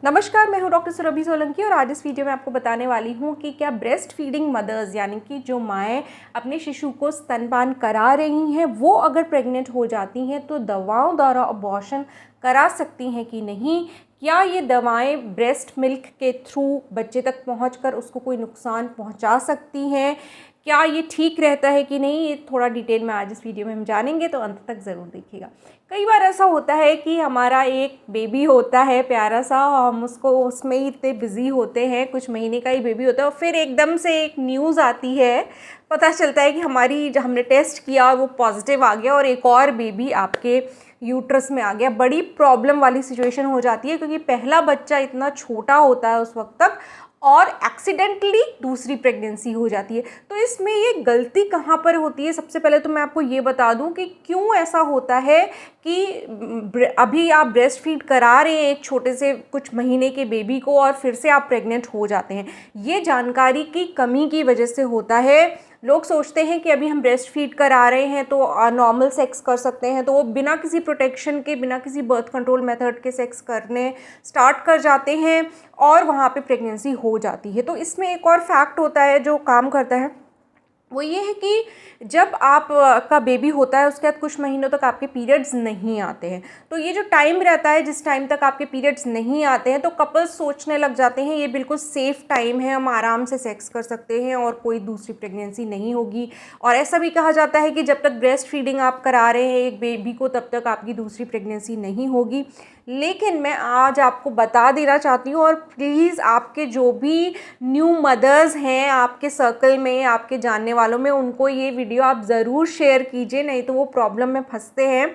नमस्कार, मैं हूं डॉक्टर सुरभि सोलंकी और आज इस वीडियो में आपको बताने वाली हूं कि क्या ब्रेस्ट फीडिंग मदर्स यानी कि जो माएँ अपने शिशु को स्तनपान करा रही हैं वो अगर प्रेग्नेंट हो जाती हैं तो दवाओं द्वारा अबॉर्शन करा सकती हैं कि नहीं। क्या ये दवाएं ब्रेस्ट मिल्क के थ्रू बच्चे तक पहुंचकर उसको कोई नुकसान पहुंचा सकती हैं, क्या ये ठीक रहता है कि नहीं, ये थोड़ा डिटेल में आज इस वीडियो में हम जानेंगे, तो अंत तक ज़रूर देखिएगा। कई बार ऐसा होता है कि हमारा एक बेबी होता है प्यारा सा, हम उसको उसमें ही इतने बिज़ी होते हैं, कुछ महीने का ही बेबी होता है और फिर एकदम से एक न्यूज़ आती है, पता चलता है कि हमने टेस्ट किया और वो पॉजिटिव आ गया और एक और बेबी आपके यूट्रस में आ गया। बड़ी प्रॉब्लम वाली सिचुएशन हो जाती है क्योंकि पहला बच्चा इतना छोटा होता है उस वक्त तक और एक्सीडेंटली दूसरी प्रेगनेंसी हो जाती है। तो इसमें ये गलती कहाँ पर होती है? सबसे पहले तो मैं आपको ये बता दूं कि क्यों ऐसा होता है कि अभी आप ब्रेस्ट फीड करा रहे हैं एक छोटे से कुछ महीने के बेबी को और फिर से आप प्रेग्नेंट हो जाते हैं। ये जानकारी की कमी की वजह से होता है। लोग सोचते हैं कि अभी हम ब्रेस्ट फीड करा रहे हैं तो नॉर्मल सेक्स कर सकते हैं, तो वो बिना किसी प्रोटेक्शन के, बिना किसी बर्थ कंट्रोल मेथड के सेक्स करने स्टार्ट कर जाते हैं और वहाँ पे प्रेगनेंसी हो जाती है। तो इसमें एक और फैक्ट होता है जो काम करता है, वो ये है कि जब आप का बेबी होता है उसके बाद कुछ महीनों तक आपके पीरियड्स नहीं आते हैं। तो ये जो टाइम रहता है, जिस टाइम तक आपके पीरियड्स नहीं आते हैं, तो कपल्स सोचने लग जाते हैं ये बिल्कुल सेफ़ टाइम है, हम आराम से सेक्स कर सकते हैं और कोई दूसरी प्रेगनेंसी नहीं होगी। और ऐसा भी कहा जाता है कि जब तक ब्रेस्ट फीडिंग आप करा रहे हैं एक बेबी को तब तक आपकी दूसरी प्रेगनेंसी नहीं होगी। लेकिन मैं आज आपको बता देना चाहती हूँ, और प्लीज़ आपके जो भी न्यू मदर्स हैं आपके सर्कल में, आपके जानने वालों में, उनको ये वीडियो आप ज़रूर शेयर कीजिए, नहीं तो वो प्रॉब्लम में फंसते हैं।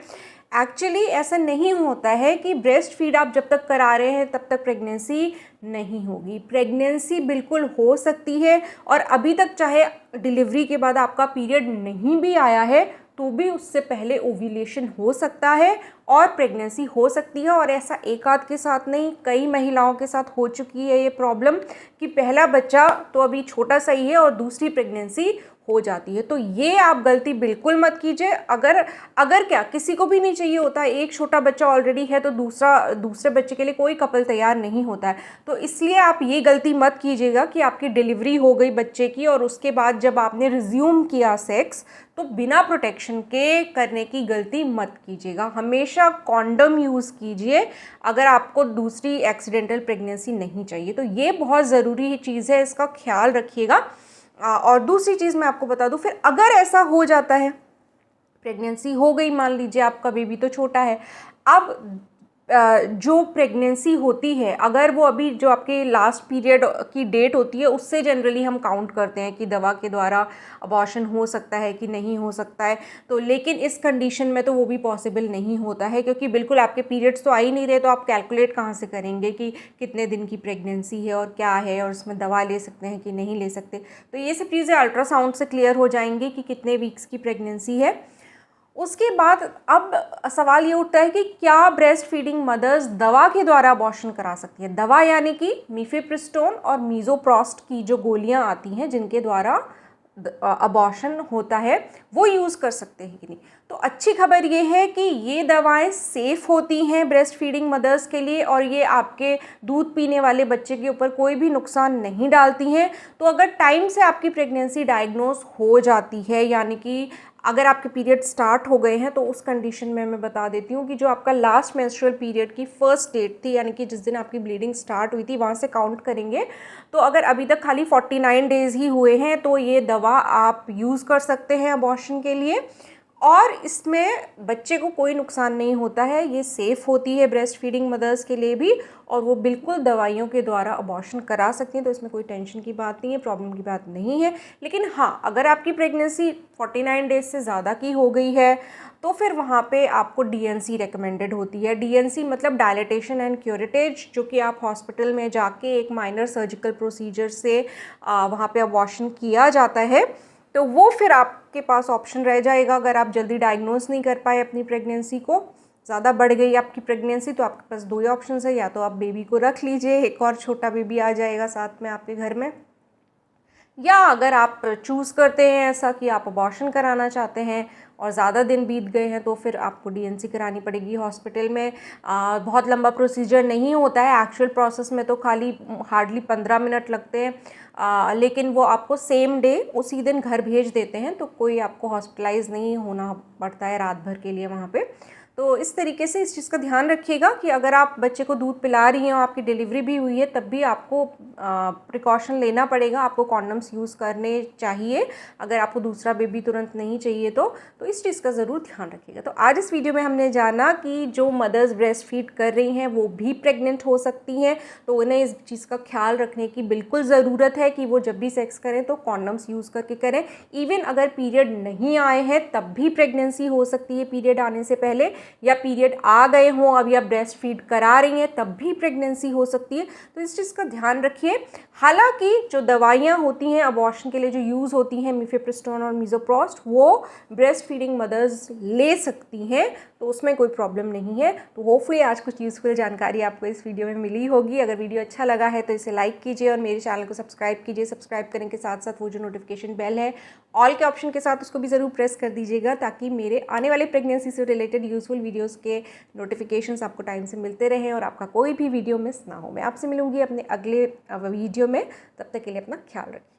एक्चुअली ऐसा नहीं होता है कि ब्रेस्ट फीड आप जब तक करा रहे हैं तब तक प्रेगनेंसी नहीं होगी। प्रेगनेंसी बिल्कुल हो सकती है और अभी तक चाहे डिलीवरी के बाद आपका पीरियड नहीं भी आया है तो भी उससे पहले ओव्यूलेशन हो सकता है और प्रेगनेंसी हो सकती है। और ऐसा एक आध के साथ नहीं, कई महिलाओं के साथ हो चुकी है ये प्रॉब्लम कि पहला बच्चा तो अभी छोटा सा ही है और दूसरी प्रेगनेंसी हो जाती है। तो ये आप गलती बिल्कुल मत कीजिए। अगर क्या किसी को भी नहीं चाहिए होता है, एक छोटा बच्चा ऑलरेडी है तो दूसरे बच्चे के लिए कोई कपल तैयार नहीं होता है। तो इसलिए आप ये गलती मत कीजिएगा कि आपकी डिलीवरी हो गई बच्चे की और उसके बाद जब आपने रिज्यूम किया सेक्स तो बिना प्रोटेक्शन के करने की गलती मत कीजिएगा। हमेशा कॉन्डम यूज़ कीजिए अगर आपको दूसरी एक्सीडेंटल प्रेगनेंसी नहीं चाहिए। तो ये बहुत ज़रूरी चीज़ है, इसका ख्याल रखिएगा। और दूसरी चीज़ मैं आपको बता दूं, फिर अगर ऐसा हो जाता है, प्रेगनेंसी हो गई, मान लीजिए आपका बेबी तो छोटा है, अब जो प्रेगनेंसी होती है अगर वो अभी जो आपके लास्ट पीरियड की डेट होती है उससे जनरली हम काउंट करते हैं कि दवा के द्वारा अबॉर्शन हो सकता है कि नहीं हो सकता है। तो लेकिन इस कंडीशन में तो वो भी पॉसिबल नहीं होता है क्योंकि बिल्कुल आपके पीरियड्स तो आ ही नहीं रहे, तो आप कैलकुलेट कहाँ से करेंगे कि कितने दिन की प्रेगनेंसी है और क्या है और उसमें दवा ले सकते हैं कि नहीं ले सकते। तो ये सब चीज़ें अल्ट्रासाउंड से क्लियर हो जाएंगी कि कितने वीक्स की प्रेगनेंसी है। उसके बाद अब सवाल ये उठता है कि क्या ब्रेस्ट फीडिंग मदर्स दवा के द्वारा अबॉर्शन करा सकती हैं? दवा यानी कि मीफेप्रिस्टोन और मीज़ोप्रोस्ट की जो गोलियां आती हैं जिनके द्वारा अबॉर्शन होता है, वो यूज़ कर सकते हैं कि नहीं? तो अच्छी खबर ये है कि ये दवाएं सेफ़ होती हैं ब्रेस्ट फीडिंग मदर्स के लिए और ये आपके दूध पीने वाले बच्चे के ऊपर कोई भी नुकसान नहीं डालती हैं। तो अगर टाइम से आपकी प्रेगनेंसी डायग्नोज हो जाती है, यानी कि अगर आपके पीरियड स्टार्ट हो गए हैं, तो उस कंडीशन में मैं बता देती हूँ कि जो आपका लास्ट मेंस्ट्रुअल पीरियड की फर्स्ट डेट थी, यानी कि जिस दिन आपकी ब्लीडिंग स्टार्ट हुई थी, वहाँ से काउंट करेंगे। तो अगर अभी तक खाली 49 डेज़ ही हुए हैं तो ये दवा आप यूज़ कर सकते हैं अबॉर्शन के लिए और इसमें बच्चे को कोई नुकसान नहीं होता है। ये सेफ़ होती है ब्रेस्ट फीडिंग मदर्स के लिए भी और वो बिल्कुल दवाइयों के द्वारा अबॉर्शन करा सकती हैं। तो इसमें कोई टेंशन की बात नहीं है, प्रॉब्लम की बात नहीं है। लेकिन हाँ, अगर आपकी प्रेगनेंसी 49 डेज से ज़्यादा की हो गई है तो फिर वहाँ पे आपको डीएनसी रिकमेंडेड होती है। डीएनसी मतलब डायलिटेशन एंड क्यूरेटेज, जो कि आप हॉस्पिटल में जाके एक माइनर सर्जिकल प्रोसीजर से वहाँ पे अबॉर्शन किया जाता है। तो वो फिर आपके पास ऑप्शन रह जाएगा अगर आप जल्दी डायग्नोज नहीं कर पाए अपनी प्रेगनेंसी को, ज़्यादा बढ़ गई आपकी प्रेगनेंसी, तो आपके पास दो ही ऑप्शन है, या तो आप बेबी को रख लीजिए, एक और छोटा बेबी आ जाएगा साथ में आपके घर में, या अगर आप चूज़ करते हैं ऐसा कि आप अबॉर्शन कराना चाहते हैं और ज़्यादा दिन बीत गए हैं, तो फिर आपको डीएनसी करानी पड़ेगी हॉस्पिटल में। बहुत लंबा प्रोसीजर नहीं होता है, एक्चुअल प्रोसेस में तो खाली हार्डली 15 मिनट लगते हैं, लेकिन वो आपको सेम डे उसी दिन घर भेज देते हैं, तो कोई आपको हॉस्पिटलाइज नहीं होना पड़ता है रात भर के लिए वहाँ पे। तो इस तरीके से इस चीज़ का ध्यान रखिएगा कि अगर आप बच्चे को दूध पिला रही हैं और आपकी डिलीवरी भी हुई है, तब भी आपको प्रिकॉशन लेना पड़ेगा, आपको कॉन्डम्स यूज़ करने चाहिए अगर आपको दूसरा बेबी तुरंत नहीं चाहिए तो इस चीज़ का ज़रूर ध्यान रखिएगा। तो आज इस वीडियो में हमने जाना कि जो मदर्स ब्रेस्ट फीड कर रही हैं वो भी प्रेग्नेंट हो सकती हैं, तो उन्हें इस चीज़ का ख्याल रखने की बिल्कुल ज़रूरत है कि वो जब भी सेक्स करें तो कॉन्डम्स यूज़ करके करें। इवन अगर पीरियड नहीं आए हैं तब भी प्रेगनेंसी हो सकती है पीरियड आने से पहले, या पीरियड आ गए हों अभी आप ब्रेस्ट फीड करा रही हैं तब भी प्रेगनेंसी हो सकती है। तो इस चीज़ का ध्यान रखिए। हालांकि जो दवाइयाँ होती हैं अबॉर्शन के लिए जो यूज़ होती हैं, मिफेप्रिस्टोन और मिज़ोप्रोस्ट, वो ब्रेस्ट फीडिंग मदर्स ले सकती हैं, तो उसमें कोई प्रॉब्लम नहीं है। तो होपफुली आज कुछ यूज़फुल जानकारी आपको इस वीडियो में मिली होगी। अगर वीडियो अच्छा लगा है तो इसे लाइक कीजिए और मेरे चैनल को सब्सक्राइब कीजिए। सब्सक्राइब करने के साथ साथ वो जो नोटिफिकेशन बेल है ऑल के ऑप्शन के साथ, उसको भी ज़रूर प्रेस कर दीजिएगा, ताकि मेरे आने वाले प्रेगनेंसी से रिलेटेड यूज़फुल वीडियोज़ के नोटिफिकेशंस आपको टाइम से मिलते रहें और आपका कोई भी वीडियो मिस ना हो। मैं आपसे मिलूंगी अपने अगले वीडियो में, तब तक के लिए अपना ख्याल रखिए।